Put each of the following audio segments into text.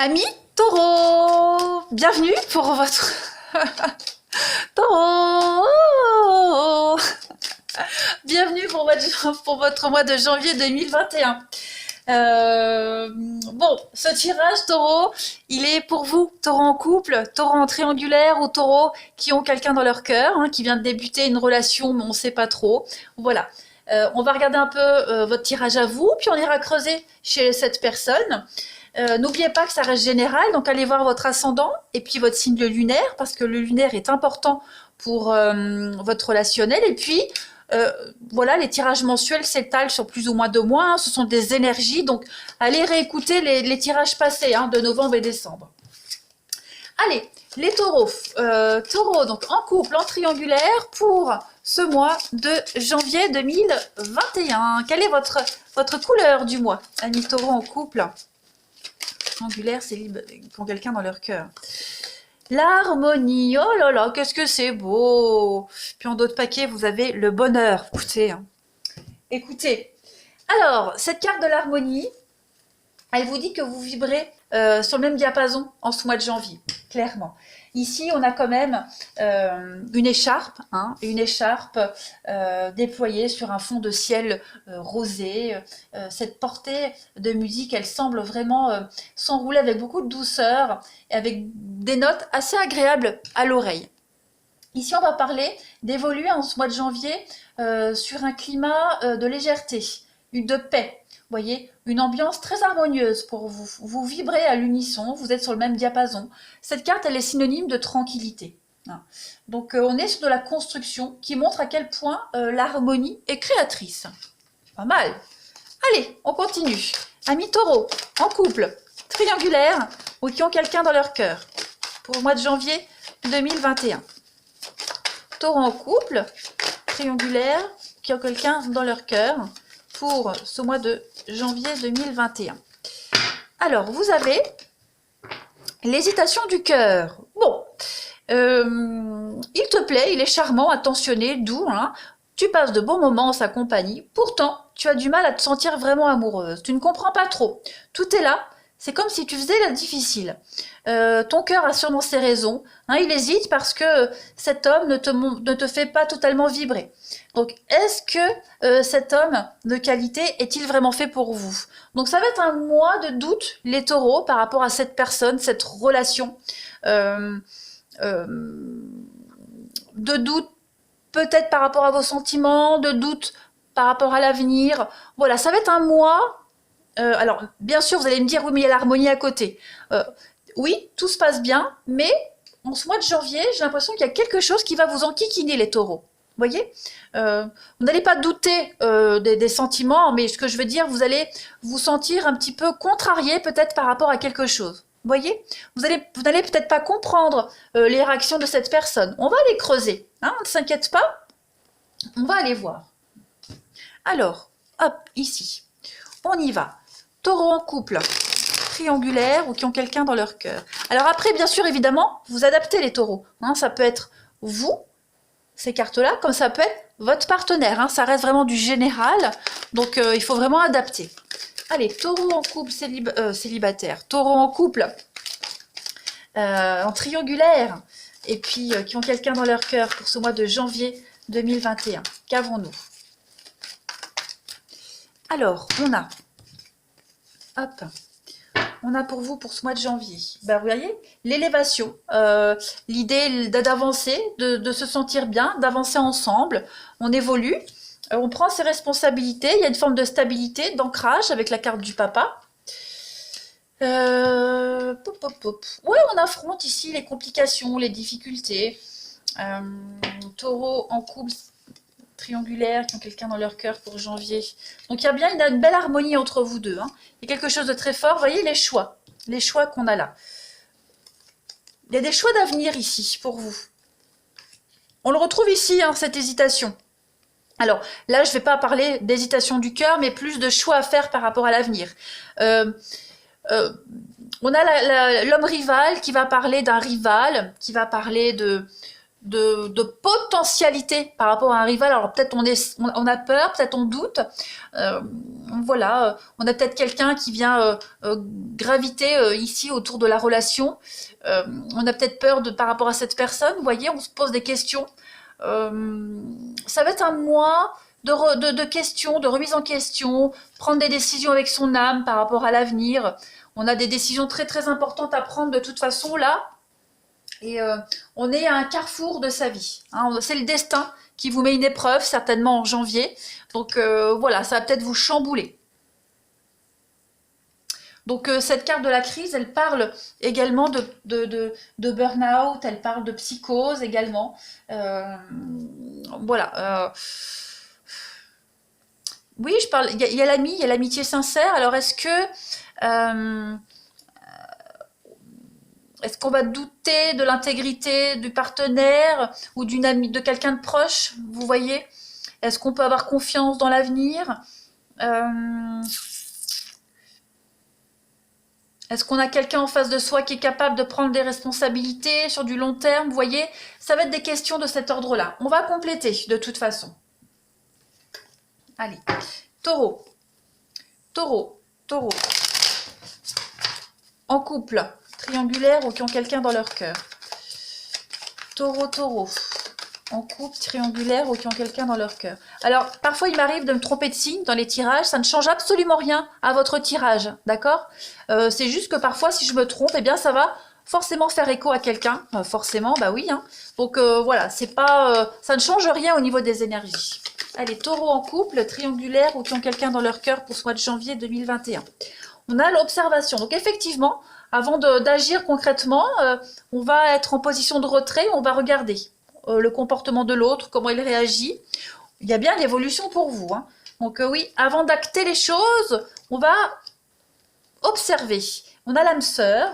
Amis Taureau, bienvenue pour votre Taureau, bienvenue pour votre mois de janvier 2021. Bon, ce tirage Taureau, il est pour vous, Taureau en couple, Taureau en triangulaire ou Taureau qui ont quelqu'un dans leur cœur, qui vient de débuter une relation mais on ne sait pas trop. Voilà. On va regarder un peu votre tirage à vous, puis on ira creuser chez cette personne. N'oubliez pas que ça reste général, donc allez voir votre ascendant et puis votre signe lunaire, parce que le lunaire est important pour votre relationnel. Et puis, voilà, les tirages mensuels s'étalent sur plus ou moins 2 mois, ce sont des énergies, donc allez réécouter les tirages passés de novembre et décembre. Allez, les taureaux, donc en couple, en triangulaire, pour ce mois de janvier 2021. Quelle est votre couleur du mois, amis taureaux en couple? Triangulaire, c'est libre, pour quelqu'un dans leur cœur. L'harmonie, oh là là, qu'est-ce que c'est beau. Puis en d'autres paquets, vous avez le bonheur. Écoutez. Alors, cette carte de l'harmonie, elle vous dit que vous vibrez sur le même diapason en ce mois de janvier, clairement. Ici, on a quand même une écharpe déployée sur un fond de ciel rosé. Cette portée de musique, elle semble vraiment s'enrouler avec beaucoup de douceur et avec des notes assez agréables à l'oreille. Ici, on va parler d'évoluer en ce mois de janvier sur un climat de légèreté, de paix. Vous voyez, une ambiance très harmonieuse pour vous. Vous vibrez à l'unisson, vous êtes sur le même diapason. Cette carte, elle est synonyme de tranquillité. Donc, on est sur de la construction qui montre à quel point l'harmonie est créatrice. Pas mal. Allez, on continue. Amis taureaux, en couple, triangulaire ou qui ont quelqu'un dans leur cœur pour le mois de janvier 2021. Taureau en couple, triangulaire, qui ont quelqu'un dans leur cœur pour ce mois de janvier 2021. Alors, vous avez l'hésitation du cœur. Bon, il te plaît, il est charmant, attentionné, doux. Tu passes de bons moments en sa compagnie. Pourtant, tu as du mal à te sentir vraiment amoureuse. Tu ne comprends pas trop. Tout est là. C'est comme si tu faisais la difficile. Ton cœur a sûrement ses raisons. Il hésite parce que cet homme ne te fait pas totalement vibrer. Donc, est-ce que cet homme de qualité est-il vraiment fait pour vous? Donc, ça va être un mois de doute, les taureaux, par rapport à cette personne, cette relation. De doute peut-être par rapport à vos sentiments, de doute par rapport à l'avenir. Voilà, ça va être un mois. Alors, bien sûr, vous allez me dire, oui, mais il y a l'harmonie à côté. Oui, tout se passe bien, mais en ce mois de janvier, j'ai l'impression qu'il y a quelque chose qui va vous enquiquiner, les taureaux. Vous voyez, vous n'allez pas douter des sentiments, mais ce que je veux dire, vous allez vous sentir un petit peu contrarié peut-être par rapport à quelque chose. Vous voyez, vous n'allez peut-être pas comprendre les réactions de cette personne. On va les creuser, on ne s'inquiète pas, on va aller voir. Alors, hop, ici, on y va. Taureau en couple, triangulaire ou qui ont quelqu'un dans leur cœur. Alors après, bien sûr, évidemment, vous adaptez les taureaux. Ça peut être vous, ces cartes-là, comme ça peut être votre partenaire. Ça reste vraiment du général, donc il faut vraiment adapter. Allez, taureau en couple célibataire, taureau en couple en triangulaire, et puis qui ont quelqu'un dans leur cœur pour ce mois de janvier 2021. Qu'avons-nous? Alors, on a pour vous, pour ce mois de janvier, vous voyez, l'élévation, l'idée d'avancer, de se sentir bien, d'avancer ensemble, on évolue, on prend ses responsabilités, il y a une forme de stabilité, d'ancrage avec la carte du papa. Ouais, on affronte ici les complications, les difficultés. Taureau en couple triangulaire, qui ont quelqu'un dans leur cœur pour janvier. Donc il y a bien une belle harmonie entre vous deux. Il y a quelque chose de très fort. Vous voyez les choix qu'on a là. Il y a des choix d'avenir ici pour vous. On le retrouve ici, cette hésitation. Alors là, je ne vais pas parler d'hésitation du cœur, mais plus de choix à faire par rapport à l'avenir. On a l'homme rival qui va parler d'un rival, qui va parler de potentialité par rapport à un rival. Alors peut-être on a peur, peut-être on doute. Euh, voilà, on a peut-être quelqu'un qui vient graviter ici autour de la relation. On a peut-être peur par rapport à cette personne. Vous voyez, on se pose des questions. Ça va être un mois de questions, de remise en question, prendre des décisions avec son âme par rapport à l'avenir. On a des décisions très très importantes à prendre de toute façon là. Et on est à un carrefour de sa vie. Hein. C'est le destin qui vous met une épreuve, certainement en janvier. Donc voilà, ça va peut-être vous chambouler. Donc cette carte de la crise, elle parle également de burn-out, elle parle de psychose également. Voilà. Oui, je parle. Il y a l'ami, il y a l'amitié sincère. Alors euh, est-ce qu'on va douter de l'intégrité du partenaire ou d'une amie, de quelqu'un de proche? Vous voyez? Est-ce qu'on peut avoir confiance dans l'avenir? Est-ce qu'on a quelqu'un en face de soi qui est capable de prendre des responsabilités sur du long terme? Vous voyez? Ça va être des questions de cet ordre-là. On va compléter de toute façon. Allez. Taureau. Taureau. Taureau. En couple. Triangulaire ou qui ont quelqu'un dans leur cœur. Taureau, taureau. En couple, triangulaire ou qui ont quelqu'un dans leur cœur. Alors, parfois, il m'arrive de me tromper de signe dans les tirages. Ça ne change absolument rien à votre tirage, d'accord? C'est juste que parfois, si je me trompe, eh bien, ça va forcément faire écho à quelqu'un. Forcément, bah oui. Hein. Donc, voilà, c'est pas, ça ne change rien au niveau des énergies. Allez, taureau en couple, triangulaire ou qui ont quelqu'un dans leur cœur pour ce mois de janvier 2021. On a l'observation. Donc, effectivement, avant d'agir concrètement, on va être en position de retrait, on va regarder le comportement de l'autre, comment il réagit. Il y a bien l'évolution pour vous. Hein. Donc oui, avant d'acter les choses, on va observer. On a l'âme sœur,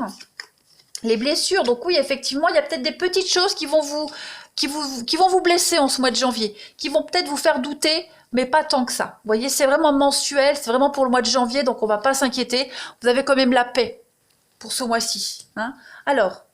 les blessures. Donc oui, effectivement, il y a peut-être des petites choses qui vont vous blesser en ce mois de janvier, qui vont peut-être vous faire douter, mais pas tant que ça. Vous voyez, c'est vraiment mensuel, c'est vraiment pour le mois de janvier, donc on ne va pas s'inquiéter. Vous avez quand même la paix pour ce mois-ci. Hein. Alors,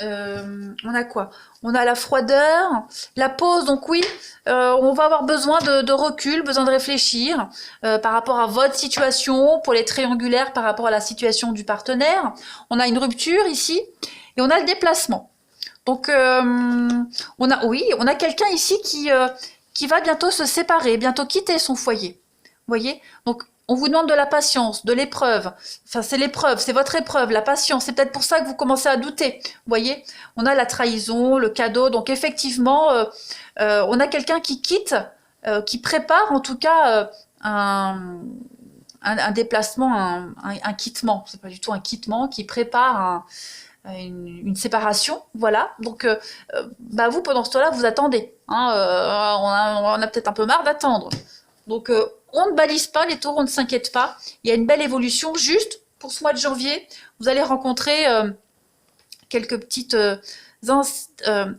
on a quoi? On a la froideur, la pause, donc oui, on va avoir besoin de recul, besoin de réfléchir par rapport à votre situation, pour les triangulaires par rapport à la situation du partenaire. On a une rupture ici, et on a le déplacement. Donc, on a quelqu'un ici qui va bientôt se séparer, bientôt quitter son foyer. Vous voyez? Donc, on vous demande de la patience, de l'épreuve. Enfin, c'est l'épreuve, c'est votre épreuve, la patience. C'est peut-être pour ça que vous commencez à douter. Vous voyez? On a la trahison, le cadeau. Donc, effectivement, on a quelqu'un qui quitte, qui prépare en tout cas un déplacement, un quittement. C'est pas du tout un quittement, qui prépare une séparation, voilà. Donc, bah vous, pendant ce temps-là, vous attendez. Hein, on a peut-être un peu marre d'attendre. Donc, on ne balise pas, les taureaux, on ne s'inquiète pas. Il y a une belle évolution. Juste pour ce mois de janvier, vous allez rencontrer quelques petites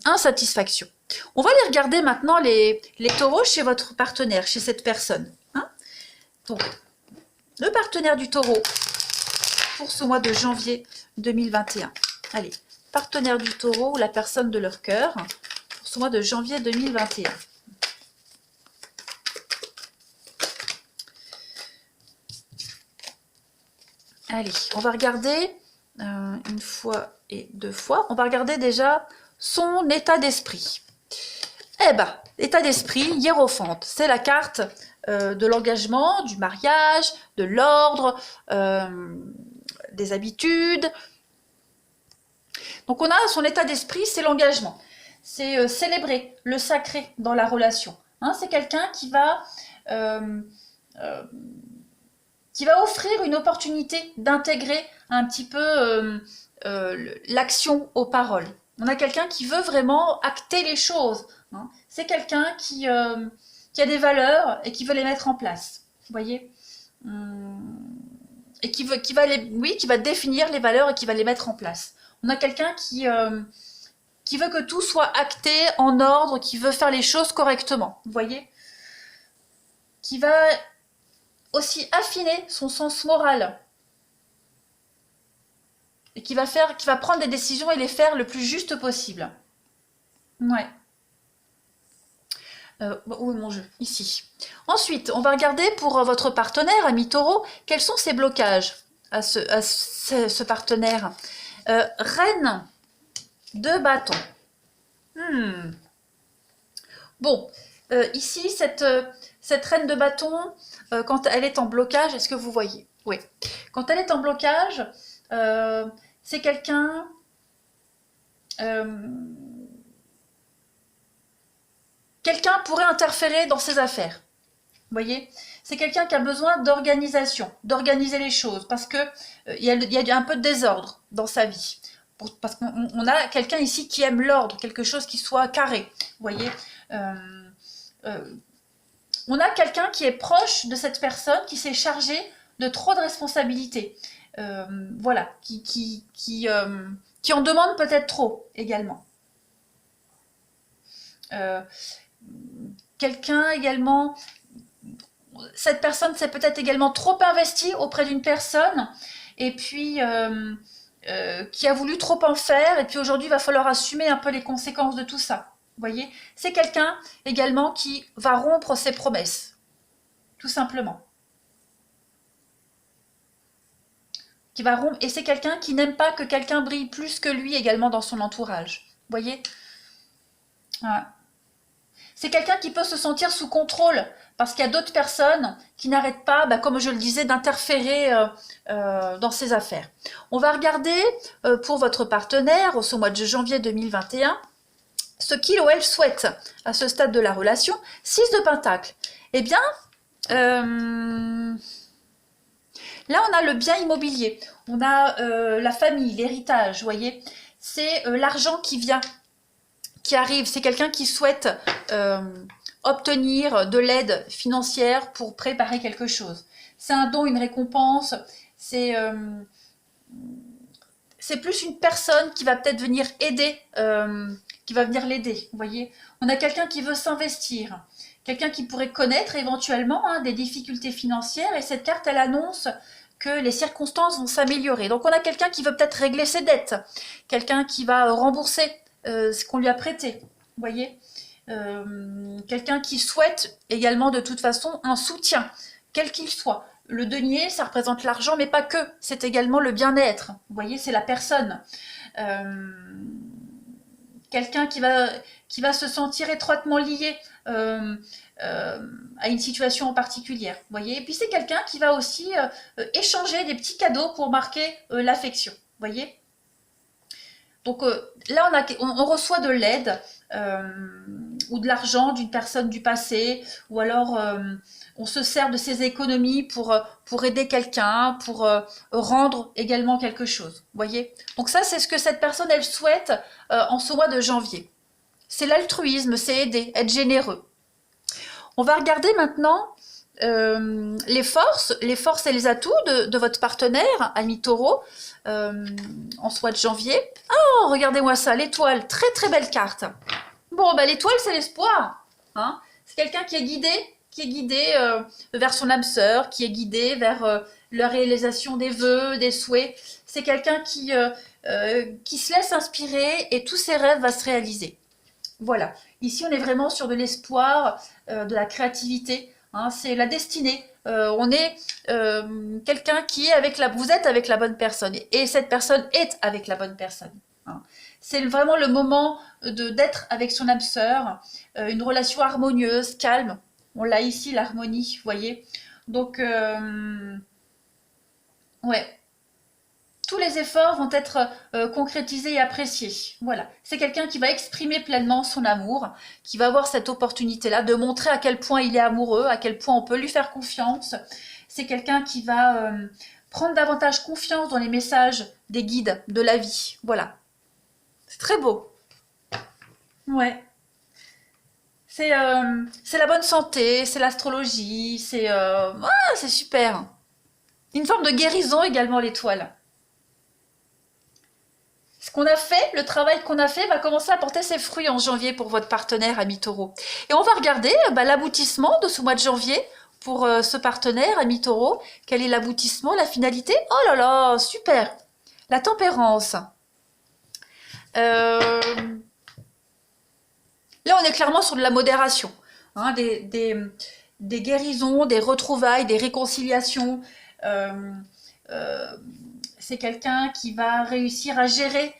insatisfactions. On va aller regarder maintenant les taureaux chez votre partenaire, chez cette personne. Hein. Donc, le partenaire du taureau pour ce mois de janvier 2021. Allez, partenaire du taureau ou la personne de leur cœur pour ce mois de janvier 2021. Allez, on va regarder une fois et deux fois. On va regarder déjà son état d'esprit. Eh ben, état d'esprit, hiérophante, c'est la carte de l'engagement, du mariage, de l'ordre, des habitudes. Donc on a son état d'esprit, c'est l'engagement. C'est célébrer le sacré dans la relation. Hein, c'est quelqu'un qui va offrir une opportunité d'intégrer un petit peu l'action aux paroles. On a quelqu'un qui veut vraiment acter les choses. Hein. C'est quelqu'un qui a des valeurs et qui veut les mettre en place. Vous voyez, et qui va définir les valeurs et qui va les mettre en place. On a quelqu'un qui veut que tout soit acté en ordre, qui veut faire les choses correctement. Vous voyez, qui va aussi affiner son sens moral et qui va prendre des décisions et les faire le plus juste possible. Ouais. Où est mon jeu? Ici. Ensuite, on va regarder pour votre partenaire, ami Taureau, quels sont ses blocages ce partenaire. Reine de bâton. Bon, ici, cette reine de bâton, quand elle est en blocage, est-ce que vous voyez? Oui. Quand elle est en blocage, c'est quelqu'un... quelqu'un pourrait interférer dans ses affaires. Vous voyez, c'est quelqu'un qui a besoin d'organisation, d'organiser les choses, parce que il y a un peu de désordre dans sa vie. Parce qu'on a quelqu'un ici qui aime l'ordre, quelque chose qui soit carré. Vous voyez, on a quelqu'un qui est proche de cette personne, qui s'est chargé de trop de responsabilités. Voilà, qui en demande peut-être trop également. Quelqu'un également, cette personne s'est peut-être également trop investie auprès d'une personne et puis qui a voulu trop en faire et puis aujourd'hui il va falloir assumer un peu les conséquences de tout ça. Vous voyez, c'est quelqu'un également qui va rompre ses promesses, tout simplement. Qui va rompre, et c'est quelqu'un qui n'aime pas que quelqu'un brille plus que lui également dans son entourage. Vous voyez, voilà. C'est quelqu'un qui peut se sentir sous contrôle parce qu'il y a d'autres personnes qui n'arrêtent pas, comme je le disais, d'interférer dans ses affaires. On va regarder pour votre partenaire, au ce mois de janvier 2021, ce qu'il ou elle souhaite à ce stade de la relation. 6 de Pentacle. Eh bien, là on a le bien immobilier, on a la famille, l'héritage, vous voyez. C'est l'argent qui vient, qui arrive, c'est quelqu'un qui souhaite obtenir de l'aide financière pour préparer quelque chose. C'est un don, une récompense, c'est plus une personne qui va peut-être venir aider, qui va venir l'aider, vous voyez. On a quelqu'un qui veut s'investir, quelqu'un qui pourrait connaître éventuellement des difficultés financières, et cette carte, elle annonce que les circonstances vont s'améliorer. Donc on a quelqu'un qui veut peut-être régler ses dettes, quelqu'un qui va rembourser ce qu'on lui a prêté, vous voyez. Quelqu'un qui souhaite également de toute façon un soutien, quel qu'il soit. Le denier, ça représente l'argent, mais pas que, c'est également le bien-être, vous voyez, c'est la personne. Quelqu'un qui va se sentir étroitement lié à une situation en particulier, vous voyez. Et puis c'est quelqu'un qui va aussi échanger des petits cadeaux pour marquer l'affection, vous voyez. Donc là, on reçoit de l'aide ou de l'argent d'une personne du passé, ou alors on se sert de ses économies pour aider quelqu'un, pour rendre également quelque chose, vous voyez. Donc ça, c'est ce que cette personne, elle souhaite en ce mois de janvier. C'est l'altruisme, c'est aider, être généreux. On va regarder maintenant les forces et les atouts de votre partenaire, ami Taureau, en ce mois de janvier. Oh, regardez-moi ça, l'étoile, très très belle carte. Bon, l'étoile, c'est l'espoir. Hein, c'est quelqu'un qui est guidé vers son âme sœur, qui est guidé vers la réalisation des vœux, des souhaits. C'est quelqu'un qui se laisse inspirer et tous ses rêves vont se réaliser. Voilà. Ici, on est vraiment sur de l'espoir, de la créativité. Hein, c'est la destinée. On est quelqu'un qui est avec vous êtes avec la bonne personne et cette personne est avec la bonne personne. Hein. C'est vraiment le moment d'être avec son âme sœur, une relation harmonieuse, calme. On l'a ici, l'harmonie, vous voyez. Donc, ouais. Tous les efforts vont être concrétisés et appréciés. Voilà. C'est quelqu'un qui va exprimer pleinement son amour, qui va avoir cette opportunité-là de montrer à quel point il est amoureux, à quel point on peut lui faire confiance. C'est quelqu'un qui va prendre davantage confiance dans les messages des guides de la vie. Voilà. C'est très beau. Ouais. C'est la bonne santé, c'est l'astrologie, c'est super. Une forme de guérison également, l'étoile. Ce qu'on a fait, le travail qu'on a fait va commencer à porter ses fruits en janvier pour votre partenaire, ami Taureau. Et on va regarder l'aboutissement de ce mois de janvier pour ce partenaire, ami Taureau. Quel est l'aboutissement, la finalité? Oh là là, super! La tempérance. Là, on est clairement sur de la modération, hein, des guérisons, des retrouvailles, des réconciliations. Euh, euh, c'est quelqu'un qui va réussir à gérer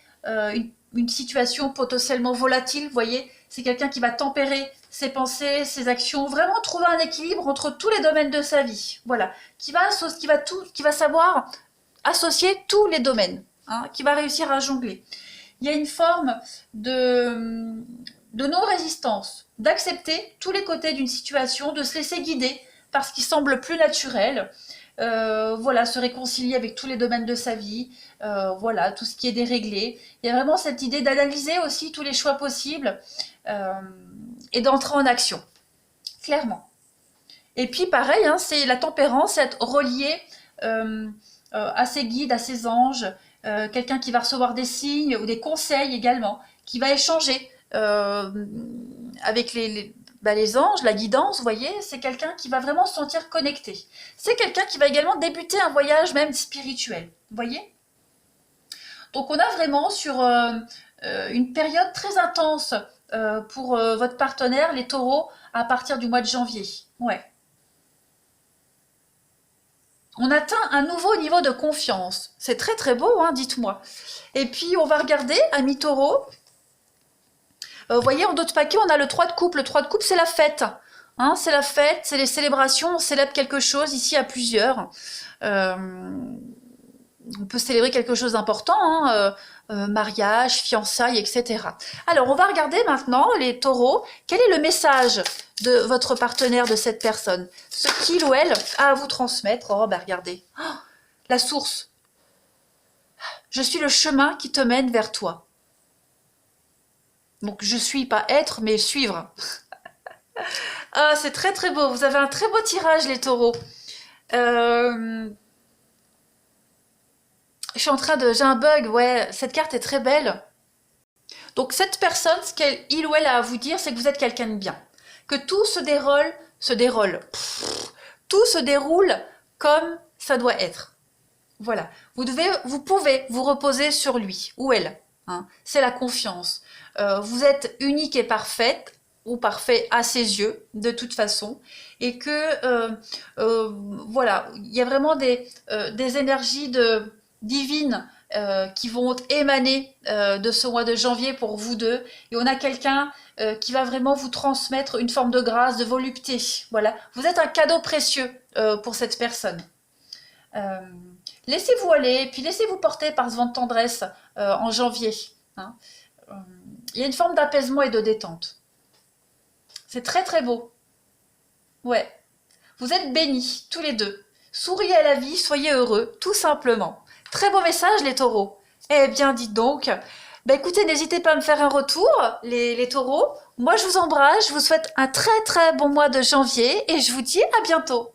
une situation potentiellement volatile, vous voyez. C'est quelqu'un qui va tempérer ses pensées, ses actions, vraiment trouver un équilibre entre tous les domaines de sa vie. Voilà, qui va savoir associer tous les domaines, hein, qui va réussir à jongler. Il y a une forme de non-résistance, d'accepter tous les côtés d'une situation, de se laisser guider par ce qui semble plus naturel. Voilà, se réconcilier avec tous les domaines de sa vie, voilà, tout ce qui est déréglé. Il y a vraiment cette idée d'analyser aussi tous les choix possibles euh, et d'entrer en action, clairement. Et puis pareil, hein, c'est la tempérance, être relié à ses guides, à ses anges, quelqu'un qui va recevoir des signes ou des conseils également, qui va échanger avec les anges, la guidance, vous voyez, c'est quelqu'un qui va vraiment se sentir connecté. C'est quelqu'un qui va également débuter un voyage même spirituel, vous voyez. Donc on a vraiment sur une période très intense pour votre partenaire, les taureaux, à partir du mois de janvier. Ouais. On atteint un nouveau niveau de confiance. C'est très très beau, hein, dites-moi. Et puis on va regarder, amis taureaux. Vous voyez, en d'autres paquets, on a le 3 de coupe. Le 3 de coupe, c'est la fête. Hein, c'est la fête, c'est les célébrations. On célèbre quelque chose ici à plusieurs. On peut célébrer quelque chose d'important, hein, mariage, fiançailles, etc. Alors, on va regarder maintenant, les taureaux, quel est le message de votre partenaire, de cette personne. Ce qu'il ou elle a à vous transmettre. Oh, ben regardez. Oh, la source. Je suis le chemin qui te mène vers toi. Donc, je suis pas être, mais suivre. Ah, c'est très très beau. Vous avez un très beau tirage, les taureaux. Je suis en train de... J'ai un bug, ouais. Cette carte est très belle. Donc, cette personne, ce qu'il ou elle a à vous dire, c'est que vous êtes quelqu'un de bien. Que tout tout se déroule comme ça doit être. Voilà. Vous pouvez vous reposer sur lui ou elle. Hein. C'est la confiance. Vous êtes unique et parfaite, ou parfait à ses yeux, de toute façon, et que, voilà, il y a vraiment des énergies divines qui vont émaner de ce mois de janvier pour vous deux, et on a quelqu'un qui va vraiment vous transmettre une forme de grâce, de volupté. Voilà, vous êtes un cadeau précieux pour cette personne. Euh, Laissez-vous aller, puis laissez-vous porter par ce vent de tendresse en janvier. Hein. Il y a une forme d'apaisement et de détente. C'est très très beau. Ouais. Vous êtes bénis, tous les deux. Souriez à la vie, soyez heureux, tout simplement. Très beau message, les taureaux. Eh bien, dites donc. Bah écoutez, n'hésitez pas à me faire un retour, les taureaux. Moi, je vous embrasse, je vous souhaite un très très bon mois de janvier et je vous dis à bientôt.